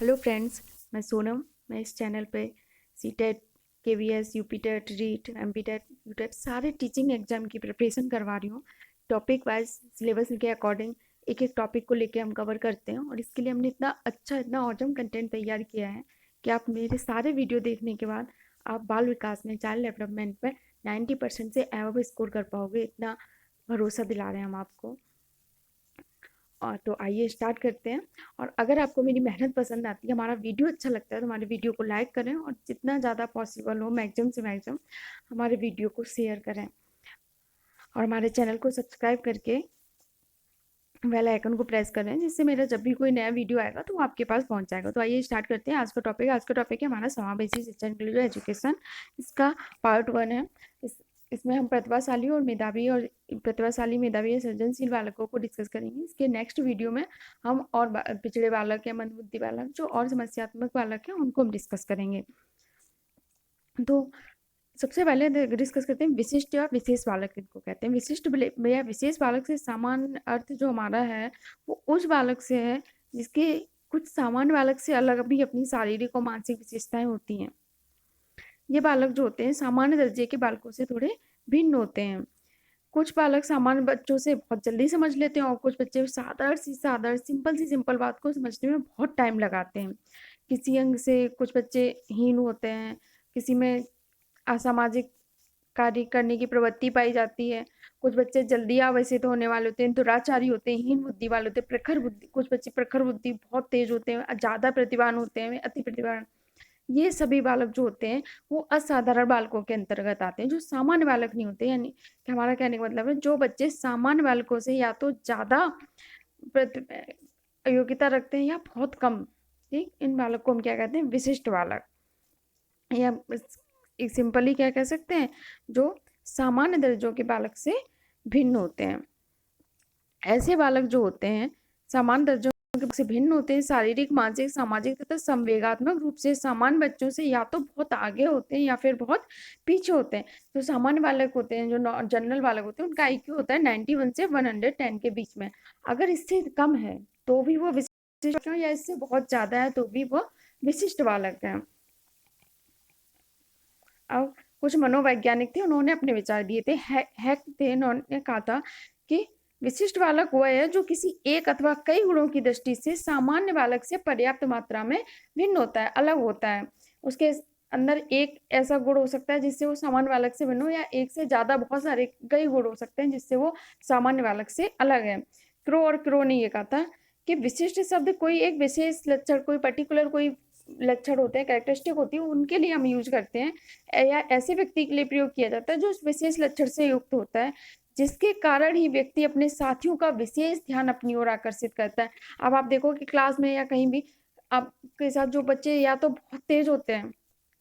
Hello friends, मैं सोनम। मैं इस चैनल पे CTET, KVS, UPTET, REET, MPTET, UTET सारे टीचिंग एग्जाम की प्रिपरेशन करवा रही हूँ। टॉपिक वाइज सिलेबस के अकॉर्डिंग एक एक टॉपिक को लेके हम कवर करते हैं और इसके लिए हमने इतना अच्छा, इतना ऑसम कंटेंट तैयार किया है कि आप मेरे सारे वीडियो देखने के बाद आप बाल विकास में, चाइल्ड डेवलपमेंट में 90% से एवब स्कोर कर पाओगे। इतना भरोसा दिला रहे हैं हम आपको। और तो आइए स्टार्ट करते हैं। और अगर आपको मेरी मेहनत पसंद आती है, हमारा वीडियो अच्छा लगता है, तो हमारे वीडियो को लाइक करें और जितना ज़्यादा पॉसिबल हो मैक्सिमम से मैक्सिमम हमारे वीडियो को शेयर करें और हमारे चैनल को सब्सक्राइब करके बेल आइकन को प्रेस करें, जिससे मेरा जब भी कोई नया वीडियो आएगा तो वो आपके पास पहुंच जाएगा। तो आइए स्टार्ट करते हैं। आज का टॉपिक है हमारा समावेशी शिक्षा इंक्लूसिव एजुकेशन। इसका पार्ट 1 है। इसमें हम प्रतिभाशाली और मेधावी या सृजनशील बालकों को डिस्कस करेंगे। इसके नेक्स्ट वीडियो में हम और पिछड़े बालक या मंदबुद्धि बालक, जो और समस्यात्मक बालक हैं, उनको हम डिस्कस करेंगे। तो सबसे पहले डिस्कस करते हैं विशिष्ट या विशेष बालक किनको कहते हैं। विशिष्ट या विशेष बालक से सामान्य अर्थ जो हमारा है वो उस बालक से है जिसके कुछ सामान्य बालक से अलग भी अपनी शारीरिक और मानसिक विशेषताएं होती हैं। ये बालक जो होते हैं सामान्य दर्जे के बालकों से थोड़े भिन्न होते हैं। कुछ बालक सामान्य बच्चों से बहुत जल्दी समझ लेते हैं और कुछ बच्चे साधारण सिंपल बात को समझने में बहुत टाइम लगाते हैं। किसी अंग से कुछ बच्चे हीन होते हैं, किसी में असामाजिक कार्य करने की प्रवृत्ति पाई जाती है। कुछ बच्चे जल्दी आवेशित होने वाले होते हैं, दुराचारी होते हैं, हीन बुद्धि वाले होते हैं, प्रखर बुद्धि, कुछ बच्चे प्रखर बुद्धि बहुत तेज होते हैं, ज्यादा प्रतिभावान होते हैं, अति प्रतिभावान। ये सभी बालक जो होते हैं वो असाधारण बालकों के अंतर्गत आते हैं, जो सामान्य बालक नहीं होते। यानी कि हमारा कहने का मतलब है जो बच्चे सामान्य बालकों से या तो ज्यादा योग्यता रखते हैं या बहुत कम, ठीक, इन बालक को हम क्या कहते हैं, विशिष्ट बालक। या एक सिंपली क्या कह सकते हैं, जो सामान्य दर्जों के बालक से भिन्न होते हैं। ऐसे बालक जो होते हैं सामान्य दर्जों से भिन्न होते हैं, शारीरिक, मानसिक, सामाजिक तथा संवेगात्मक रूप से सामान्य बच्चों से या तो बहुत आगे होते हैं या फिर बहुत पीछे होते हैं। जो सामान्य बालक होते हैं, जो जनरल बालक होते हैं, उनका IQ होता है 91 से 110 के बीच में। अगर इससे कम है तो भी वो विशिष्ट, या इससे बहुत ज्यादा है तो भी वो विशिष्ट बालक है। अब कुछ मनोवैज्ञानिक थे, उन्होंने अपने विचार दिए थे। हैक थे, उन्होंने कहा था कि विशिष्ट बालक वह है जो किसी एक अथवा कई गुणों की दृष्टि से सामान्य बालक से पर्याप्त मात्रा में भिन्न होता है, अलग होता है। उसके अंदर एक ऐसा गुण हो सकता है जिससे वो सामान्य बालक से भिन्न हो, या एक से ज्यादा बहुत सारे कई गुण हो सकते हैं जिससे वो सामान्य बालक से अलग है। क्रो ने ये कहा था कि विशिष्ट शब्द कोई एक विशेष लक्षण, कोई पर्टिकुलर कोई लक्षण होते हैं, कैरेक्टरिस्टिक होती है, उनके लिए हम यूज करते हैं, या ऐसे व्यक्ति के लिए प्रयोग किया जाता है जो उस विशेष लक्षण से युक्त होता है, जिसके कारण ही व्यक्ति अपने साथियों का विशेष ध्यान अपनी ओर आकर्षित करता है। अब आप देखो कि क्लास में या कहीं भी आपके साथ जो बच्चे या तो बहुत तेज होते हैं,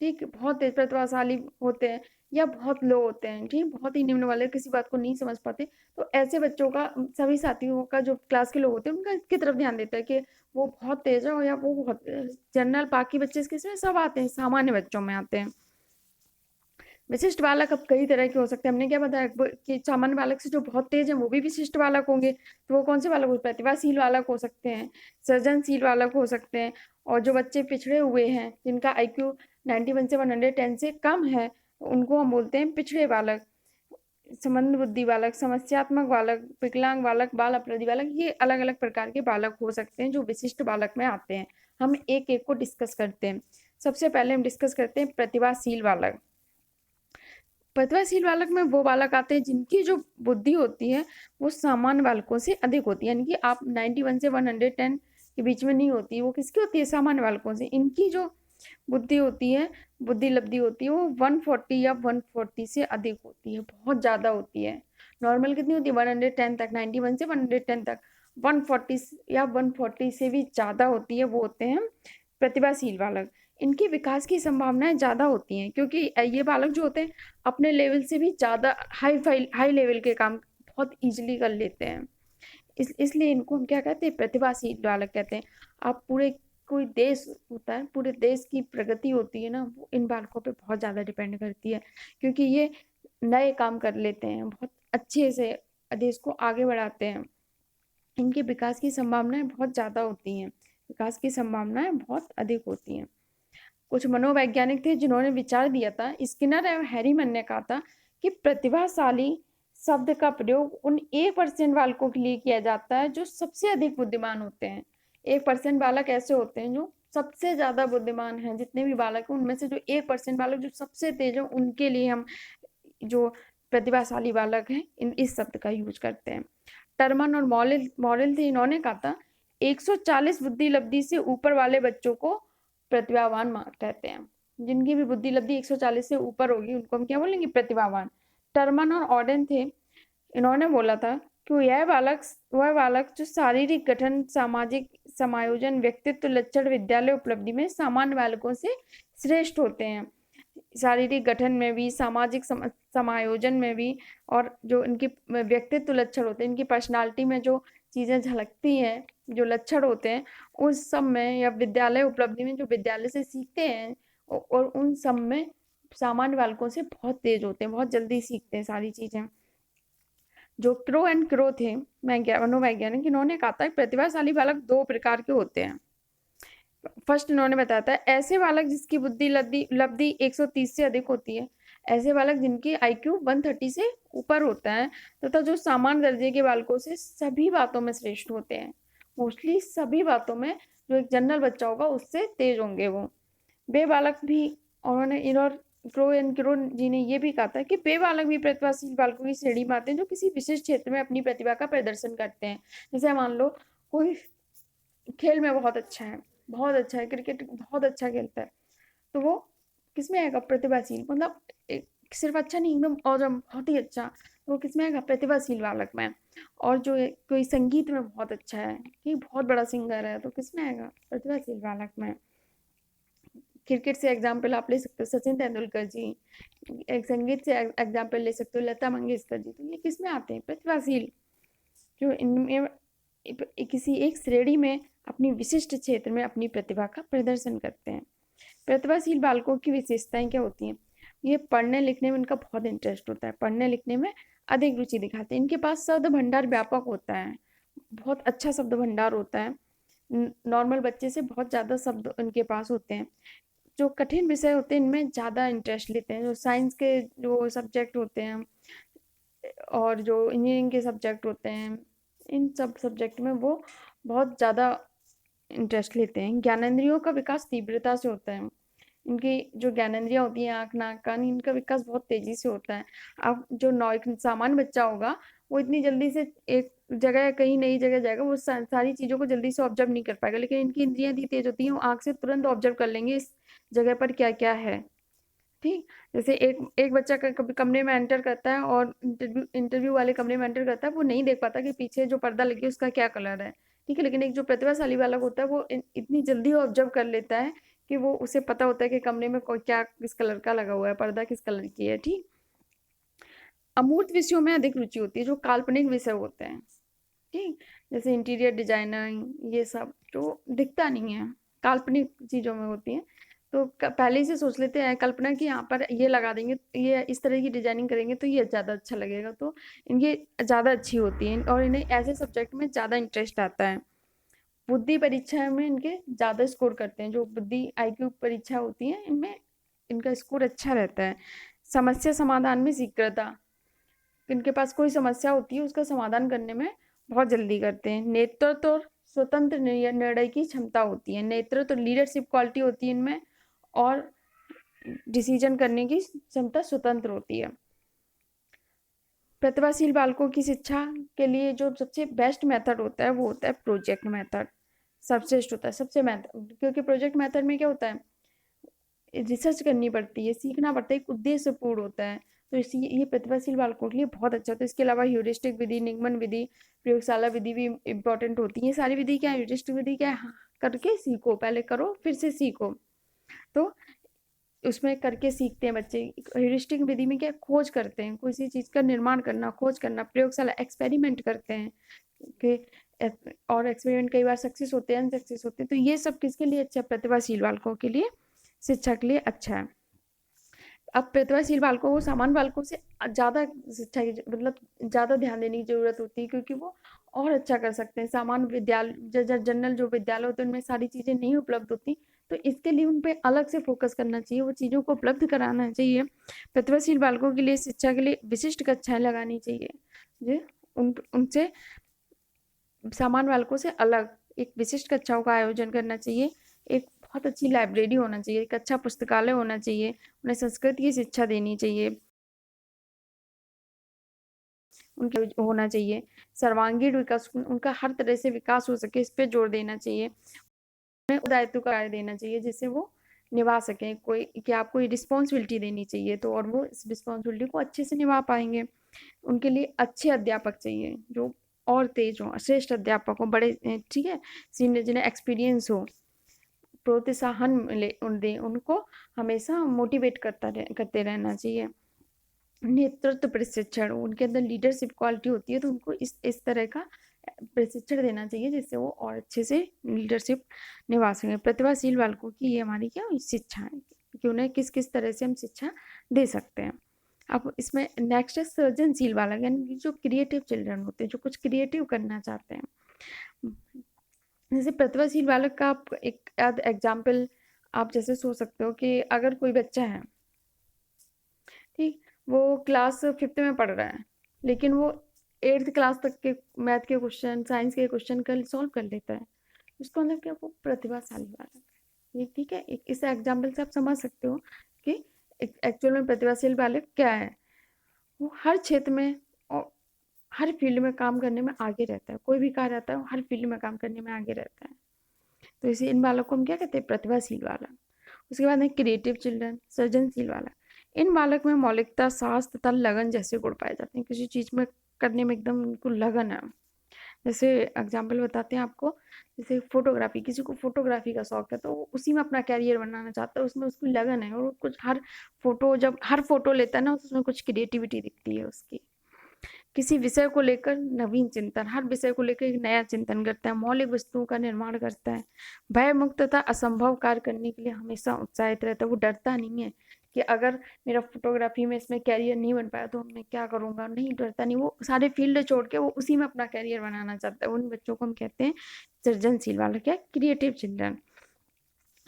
ठीक, बहुत तेज प्रतिभाशाली होते हैं, या बहुत लो होते हैं, ठीक, बहुत ही निम्न वाले, किसी बात को नहीं समझ पाते, तो ऐसे बच्चों का सभी साथियों का, जो क्लास के लोग होते हैं, उनका की तरफ ध्यान देता है कि वो बहुत तेज है या वो बहुत। जनरल बाकी बच्चे किसमें सब आते हैं, सामान्य बच्चों में आते हैं। विशिष्ट बालक अब कई तरह के हो सकते हैं। हमने क्या बताया कि सामान्य बालक से जो बहुत तेज है वो भी विशिष्ट बालक होंगे। तो वो कौन से बालक हो, प्रतिभाशील बालक हो सकते हैं, सृजनशील बालक हो सकते हैं। और जो बच्चे पिछड़े हुए हैं, जिनका IQ 91 से 110 से कम है, उनको हम बोलते हैं पिछड़े बालक, संबंध बुद्धि बालक, समस्यात्मक बालक, विकलांग बालक, बाल अपराधी बालक। ये अलग अलग प्रकार के बालक हो सकते हैं जो विशिष्ट बालक में आते हैं। हम एक एक को डिस्कस करते हैं। सबसे पहले हम डिस्कस करते हैं प्रतिभाशील बालक। प्रतिभाशील बालक में वो बालक आते हैं जिनकी जो बुद्धि होती है वो सामान्य बालकों से अधिक होती है। यानी कि आप 91 से 110 के बीच में नहीं होती, वो किसकी होती है, सामान्य बालकों से। इनकी जो बुद्धि होती है, बुद्धि लब्धि होती है, वो 140 या 140 से अधिक होती है, बहुत ज्यादा होती है। नॉर्मल कितनी होती है, 110 तक, 91 से 110 तक। 140 या 140 से भी ज्यादा होती है, वो होते हैं प्रतिभाशील बालक। इनके विकास की संभावनाएं ज्यादा होती हैं, क्योंकि ये बालक जो होते हैं अपने लेवल से भी ज्यादा हाई लेवल के काम बहुत इजीली कर लेते हैं। इसलिए इनको हम क्या कहते हैं, प्रतिभाशील बालक कहते हैं। आप पूरे, कोई देश होता है, पूरे देश की प्रगति होती है ना, वो इन बालकों पे बहुत ज्यादा डिपेंड करती है, क्योंकि ये नए काम कर लेते हैं, बहुत अच्छे से देश को आगे बढ़ाते हैं। इनके विकास की संभावनाएं बहुत ज्यादा होती हैं। विकास की संभावनाएं बहुत अधिक होती हैं। कुछ मनोवैज्ञानिक थे जिन्होंने विचार दिया था, स्किनर एवं हैरीमन ने कहा था कि प्रतिभाशाली शब्द का प्रयोग उन 1% बालकों के लिए किया जाता है जो सबसे अधिक बुद्धिमान होते हैं। 1% बालक ऐसे होते हैं जो सबसे ज्यादा बुद्धिमान हैं, जितने भी बालक हैं उनमें से जो 1% बालक जो सबसे तेज है, उनके लिए हम जो प्रतिभाशाली बालक हैं इस शब्द का यूज करते हैं। टर्मन और मॉरेल थे, इन्होंने कहा था 140 बुद्धि लब्धि से ऊपर वाले बच्चों को प्रतिभावान कहते हैं। जिनकी भी बुद्धि लब्धि 140 से ऊपर होगी उनको हम क्या बोलेंगे, प्रतिभावान। टर्मन और ऑडेन थे, इन्होंने बोला था कि वह बालक जो शारीरिक गठन, सामाजिक समायोजन, व्यक्तित्व लक्षण, विद्यालय उपलब्धि में सामान्य बालकों से श्रेष्ठ होते हैं। शारीरिक गठन में भी, सामाजिक समायोजन में भी, और जो इनकी व्यक्तित्व लक्षण होते हैं, इनकी पर्सनालिटी में जो चीजें झलकती हैं, जो लक्षण होते हैं, उस सब में, या विद्यालय उपलब्धि में जो विद्यालय से सीखते हैं, और उन सब में सामान्य बालकों से बहुत तेज होते हैं, बहुत जल्दी सीखते हैं सारी चीजें। जो क्रो थे मनोवैज्ञानिक, इन्होंने कहा था प्रतिभाशाली बालक 2 प्रकार के होते हैं। फर्स्ट इन्होंने बताया था ऐसे बालक जिसकी बुद्धि लब्धि 130 से अधिक होती है, ऐसे बालक जिनकी IQ 130 से ऊपर होता है, तथा जो सामान्य दर्जे के बालकों से सभी बातों में श्रेष्ठ होते हैं। मोस्टली सभी बातों में जो एक जनरल बच्चा होगा उससे तेज होंगे वो। वे बालक भी, उन्होंने क्रो जी ने ये भी कहा था कि वे बालक भी प्रतिभाशील बालकों की श्रेणी में आते हैं जो किसी विशेष क्षेत्र में अपनी प्रतिभा का प्रदर्शन करते हैं। जैसे मान लो कोई खेल में बहुत अच्छा है, क्रिकेट बहुत अच्छा खेलता है, तो वो किसमें आएगा, प्रतिभाशील। मतलब सिर्फ अच्छा नहीं, एकदम और बहुत ही अच्छा, तो वो किसमें आएगा, प्रतिभाशील बालक में। और जो कोई संगीत में बहुत अच्छा है, कि बहुत बड़ा सिंगर है, तो किसमें आएगा, प्रतिभाशील बालक में। क्रिकेट से एग्जाम्पल आप ले सकते हो सचिन तेंदुलकर जी, एक संगीत से एग्जाम्पल ले सकते हो लता मंगेशकर जी, तो ये किसमें आते हैं, प्रतिभाशील, जो इनमें किसी एक श्रेणी में अपनी विशिष्ट क्षेत्र में अपनी प्रतिभा का प्रदर्शन करते हैं। प्रतिभाशील बालकों की विशेषताएं क्या होती हैं, ये पढ़ने लिखने में इनका बहुत इंटरेस्ट होता है, पढ़ने लिखने में अधिक रुचि दिखाते हैं। इनके पास शब्द भंडार व्यापक होता है, बहुत अच्छा शब्द भंडार होता है, नॉर्मल बच्चे से बहुत ज़्यादा शब्द इनके पास होते हैं। जो कठिन विषय होते हैं इनमें ज़्यादा इंटरेस्ट लेते हैं, जो साइंस के जो सब्जेक्ट होते हैं और जो इंजीनियरिंग के सब्जेक्ट होते हैं, इन सब सब्जेक्ट में वो बहुत ज़्यादा इंटरेस्ट लेते हैं। ज्ञानेंद्रियों का विकास तीव्रता से होता है, इनकी जो ज्ञानेंद्रियाँ होती हैं, आँख नाक कान, इनका विकास बहुत तेजी से होता है। अब जो सामान्य बच्चा होगा वो इतनी जल्दी से एक जगह कहीं नई जगह जाएगा, वो सारी चीज़ों को जल्दी से ऑब्जर्व नहीं कर पाएगा, लेकिन इनकी इंद्रियाँ इतनी तेज होती हैं, वो आँख से तुरंत ऑब्जर्व कर लेंगे इस जगह पर क्या क्या है। ठीक, जैसे एक एक बच्चा कभी कमरे में एंटर करता है और इंटरव्यू वाले कमरे में एंटर करता है, वो नहीं देख पाता कि पीछे जो पर्दा लगी है उसका क्या कलर है। ठीक है, लेकिन एक जो प्रतिभाशाली बालक होता है वो इतनी जल्दी ऑब्जर्व कर लेता है कि वो उसे पता होता है कि कमरे में कोई क्या किस कलर का लगा हुआ है, पर्दा किस कलर की है। ठीक, अमूर्त विषयों में अधिक रुचि होती है, जो काल्पनिक विषय होते हैं। ठीक, जैसे इंटीरियर डिजाइनिंग, ये सब जो दिखता नहीं है, काल्पनिक चीजों में होती है, तो पहले ही से सोच लेते हैं कल्पना कि यहाँ पर ये लगा देंगे, ये इस तरह की डिजाइनिंग करेंगे तो ये ज़्यादा अच्छा लगेगा, तो इनकी ज़्यादा अच्छी होती है और इन्हें ऐसे सब्जेक्ट में ज़्यादा इंटरेस्ट आता है। बुद्धि परीक्षा में इनके ज़्यादा स्कोर करते हैं, जो बुद्धि IQ परीक्षा होती है इनमें इनका स्कोर अच्छा रहता है। समस्या समाधान में शीघ्रता, इनके पास कोई समस्या होती है उसका समाधान करने में बहुत जल्दी करते हैं। नेतृत्व और स्वतंत्र निर्णय की क्षमता होती है, नेतृत्व लीडरशिप क्वालिटी होती है इनमें, और डिसीजन करने की क्षमता स्वतंत्र होती है। प्रतिभाशील बालकों की शिक्षा के लिए जो सबसे बेस्ट मेथड होता है वो होता है प्रोजेक्ट मेथड, सर्वश्रेष्ठ होता है सबसे मेथड, क्योंकि प्रोजेक्ट मेथड में क्या होता है, रिसर्च करनी पड़ती है, सीखना पड़ता है, एक उद्देश्य पूर्ण होता है, तो इसलिए ये प्रतिभाशील बालकों के लिए बहुत अच्छा होता है। इसके अलावा ह्यूरिस्टिक विधि, निगमन विधि, प्रयोगशाला विधि भी इम्पोर्टेंट होती है। ये सारी विधि क्या है, ह्यूरिस्टिक विधि क्या है, हाँ, करके सीखो, पहले करो फिर से सीखो, तो उसमें करके सीखते हैं बच्चे। ह्यूरिस्टिक विधि में क्या, खोज करते हैं, किसी चीज़ का निर्माण करना, खोज करना, प्रयोगशाला एक्सपेरिमेंट करते हैं कि और एक्सपेरिमेंट कई बार सक्सेस होते हैं, अनसक्सेस होते हैं, तो ये सब किसके लिए अच्छा, प्रतिभाशील बालकों के लिए, शिक्षा के लिए अच्छा है। अब प्रतिभाशील बालकों को सामान्य बालकों से ज़्यादा शिक्षा की मतलब ज़्यादा ध्यान देने की ज़रूरत होती है, क्योंकि वो और अच्छा कर सकते हैं। सामान्य विद्यालय जनरल जो विद्यालय होते हैं उनमें सारी चीज़ें नहीं उपलब्ध होती, तो इसके लिए उन पे अलग से फोकस करना चाहिए, वो चीज़ों को उपलब्ध कराना चाहिए। प्रतिभाशील बालकों के लिए शिक्षा के लिए विशिष्ट कक्षाएं लगानी चाहिए, जो उनसे सामान्य बालकों से अलग एक विशिष्ट कक्षाओं का आयोजन करना चाहिए। एक बहुत अच्छी लाइब्रेरी होना चाहिए, एक अच्छा पुस्तकालय होना चाहिए, उन्हें संस्कृत की शिक्षा देनी चाहिए, उनके होना चाहिए। सर्वांगीण विकास, उनका हर तरह से विकास हो सके, इस पे जोर देना चाहिए। उन्हें दायित्व का कार्य देना चाहिए जिससे वो निभा सकें। कोई कि आपको रिस्पॉन्सिबिलिटी देनी चाहिए तो, और वो इस रिस्पॉन्सिबिलिटी को अच्छे से निभा पाएंगे। उनके लिए अच्छे अध्यापक चाहिए जो और तेज हो, श्रेष्ठ अध्यापक हो, बड़े, ठीक है, सीनियर, जिन्हें एक्सपीरियंस हो, प्रोत्साहन मिले, दें उनको, हमेशा मोटिवेट करते रहना चाहिए। नेतृत्व प्रशिक्षण, उनके अंदर लीडरशिप क्वालिटी होती है तो उनको इस तरह का प्रशिक्षण देना चाहिए जिससे वो और अच्छे से लीडरशिप निभा सकें। प्रतिभाशील बालकों की ये हमारी क्या शिक्षा है कि उन्हें किस किस तरह से हम शिक्षा दे सकते हैं। अब इसमें नेक्स्ट है सृजनशील बालक, यानी जो क्रिएटिव चिल्ड्रन होते हैं, जो कुछ क्रिएटिव करना चाहते हैं। जैसे प्रतिभाशील बालक का आप एक एग्जाम्पल आप जैसे सोच सकते हो कि अगर कोई बच्चा है, ठीक, वो क्लास 5th में पढ़ रहा है, लेकिन वो 8th क्लास तक के मैथ के क्वेश्चन, साइंस के क्वेश्चन कल सॉल्व कर लेता है, उसको अंदर क्या, वो प्रतिभाशाली बालक है। ये ठीक है, इस एग्जाम्पल से आप समझ सकते हो कि एक्चुअल में प्रतिभाशील बालक क्या है। वो हर क्षेत्र में और हर फील्ड में काम करने में आगे रहता है, कोई भी कार्य आता है वो हर फील्ड में काम करने में आगे रहता है। तो इसे इन बालक को हम क्या कहते हैं, प्रतिभाशील बालक। उसके बाद है क्रिएटिव चिल्ड्रन, सृजनशील बालक। इन बालक में मौलिकता, साहस तथा लगन जैसे गुण पाए जाते हैं, किसी चीज में करने में एकदम उनको लगन है। जैसे एग्जाम्पल बताते हैं आपको, जैसे फोटोग्राफी, किसी को फोटोग्राफी का शौक है तो वो उसी में अपना कैरियर बनाना चाहता है, उसमें उसकी लगन है, और कुछ जब हर फोटो लेता है ना तो उसमें कुछ क्रिएटिविटी दिखती है उसकी। किसी विषय को लेकर नवीन चिंतन, हर विषय को लेकर एक नया चिंतन करता है, मौलिक वस्तुओं का निर्माण करता है, भय मुक्त तथा असंभव कार्य करने के लिए हमेशा उत्साहित रहता है। वो डरता नहीं है कि अगर मेरा फोटोग्राफी में इसमें कैरियर नहीं बन पाया तो मैं क्या करूंगा, नहीं डरता, नहीं, वो सारे फील्ड छोड़ के वो उसी में अपना कैरियर बनाना चाहता है। उन बच्चों को हम कहते हैं सृजनशील बालक या क्रिएटिव चिल्ड्रन।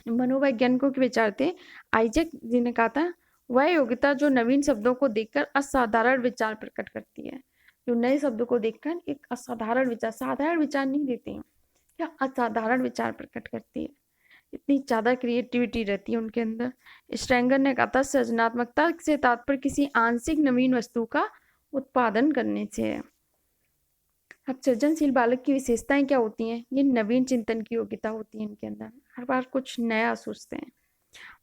मनोवैज्ञानिकों के विचार थे, आइजैक जी ने कहा था, वह योग्यता जो नवीन शब्दों को देखकर असाधारण विचार प्रकट करती है। जो नए शब्दों को देखकर एक असाधारण विचार, साधारण विचार नहीं देते हैं, क्या असाधारण विचार प्रकट करती है, इतनी ज्यादा क्रिएटिविटी रहती है उनके अंदर। स्ट्रेंगर ने कहा था, सृजनात्मकता से तात्पर्य किसी आंशिक नवीन वस्तु का उत्पादन करने से है। अब सृजनशील बालक की विशेषताएं क्या होती हैं, ये नवीन चिंतन की योग्यता होती है इनके अंदर, हर बार कुछ नया सोचते हैं,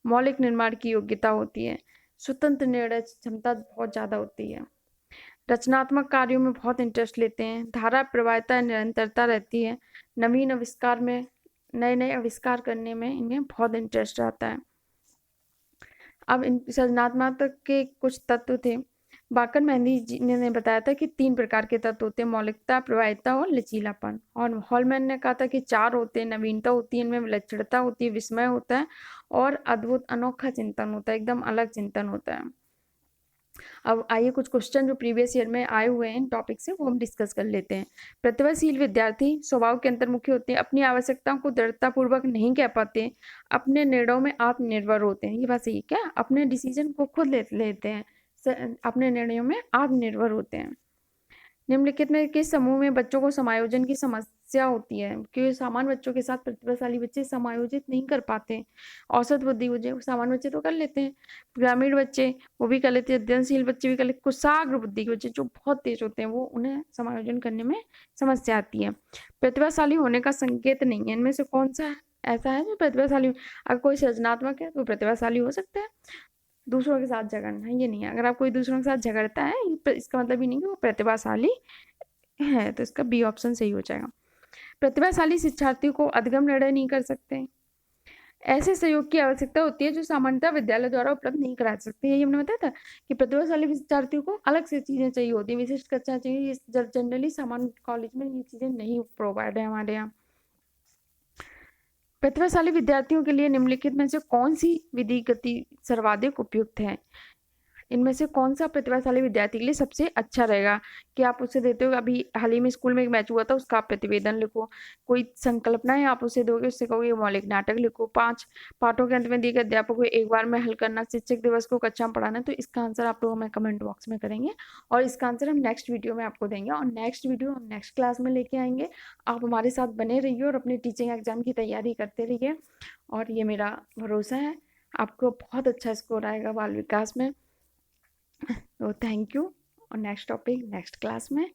मौलिक निर्माण की योग्यता होती है, स्वतंत्र निर्णय क्षमता बहुत ज्यादा होती है, रचनात्मक कार्यों में बहुत इंटरेस्ट लेते हैं, धारा प्रवाहिता निरंतरता रहती है, नवीन आविष्कार में, नए नए आविष्कार करने में इनमें बहुत इंटरेस्ट रहता है। अब इन सृजनात्मकता के कुछ तत्व थे, बाकर मेहंदी जी ने बताया था कि 3 प्रकार के तत्व होते हैं, मौलिकता, प्रवाहिता और लचीलापन। और हॉलमैन ने कहा था कि 4 होते हैं, नवीनता होती है, इनमें विलक्षणता होती है, विस्मय होता है और अद्भुत अनोखा चिंतन होता है, एकदम अलग चिंतन होता है। अब आइए कुछ क्वेश्चन जो प्रीवियस ईयर में आए हुए हैं इन टॉपिक से वो हम डिस्कस कर लेते हैं। प्रतिभाशील विद्यार्थी स्वभाव के अंतर्मुखी होते हैं, अपनी आवश्यकताओं को दृढ़तापूर्वक नहीं कह पाते, अपने निर्णयों में आत्मनिर्भर होते हैं। ये बात सही है क्या, अपने डिसीजन को खुद लेते हैं, अपने निर्णयों में आत्मनिर्भर होते हैं। निम्नलिखित में किस समूह में बच्चों को समायोजन की समस्या होती है, क्योंकि सामान्य बच्चों के साथ प्रतिभाशाली बच्चे समायोजित नहीं कर पाते। औसत बुद्धि बच्चे, सामान्य बच्चे तो कर लेते हैं, ग्रामीण बच्चे वो भी कर लेते हैं, अध्ययनशील बच्चे भी कर लेते हैं, कुशाग्र बुद्धि के बच्चे जो बहुत तेज होते हैं वो, उन्हें समायोजन करने में समस्या आती है। प्रतिभाशाली होने का संकेत नहीं है, इनमें से कौन सा ऐसा है जो प्रतिभाशाली, अगर कोई सृजनात्मक है तो प्रतिभाशाली हो सकता है। दूसरों के साथ झगड़ना, ये नहीं है, अगर आप कोई दूसरों के साथ झगड़ता है इसका मतलब ही नहीं कि वो प्रतिभाशाली है, तो इसका बी ऑप्शन सही हो जाएगा। प्रतिभाशाली शिक्षार्थियों को अधिगम निर्णय नहीं कर सकते, ऐसे सहयोग की आवश्यकता होती है जो सामान्यतः विद्यालय द्वारा उपलब्ध नहीं करा सकते हैं। ये हमने बताया था कि प्रतिभाशाली विद्यार्थियों को अलग से चीजें चाहिए होती है, विशिष्ट कक्षा चाहिए, जनरली सामान्य कॉलेज में ये चीजें नहीं प्रोवाइड है हमारे यहाँ। प्रतिभाशाली विद्यार्थियों के लिए निम्नलिखित में से कौन सी विधि गति सर्वाधिक उपयुक्त है, इनमें से कौन सा प्रतिभाशाली विद्यार्थी के लिए सबसे अच्छा रहेगा, कि आप उसे देते हो। अभी हाल ही में स्कूल में एक मैच हुआ था, उसका आप प्रतिवेदन लिखो। कोई संकल्पनाएं आप उसे दोगे, उससे कहोगे मौलिक नाटक लिखो। 5 पाठों के अंत में दिए गए अध्यापक को एक बार में हल करना, शिक्षक दिवस को कक्षा में पढ़ाना। तो इसका आंसर आप लोग हमें कमेंट बॉक्स में करेंगे, और इसका आंसर हम नेक्स्ट वीडियो में आपको देंगे, और नेक्स्ट वीडियो हम नेक्स्ट क्लास में लेके आएंगे। आप हमारे साथ बने रहिए और अपने टीचिंग एग्जाम की तैयारी करते रहिए, और ये मेरा भरोसा है आपको बहुत अच्छा स्कोर आएगा बाल विकास में। तो थैंक यू, और नेक्स्ट टॉपिक नेक्स्ट क्लास में।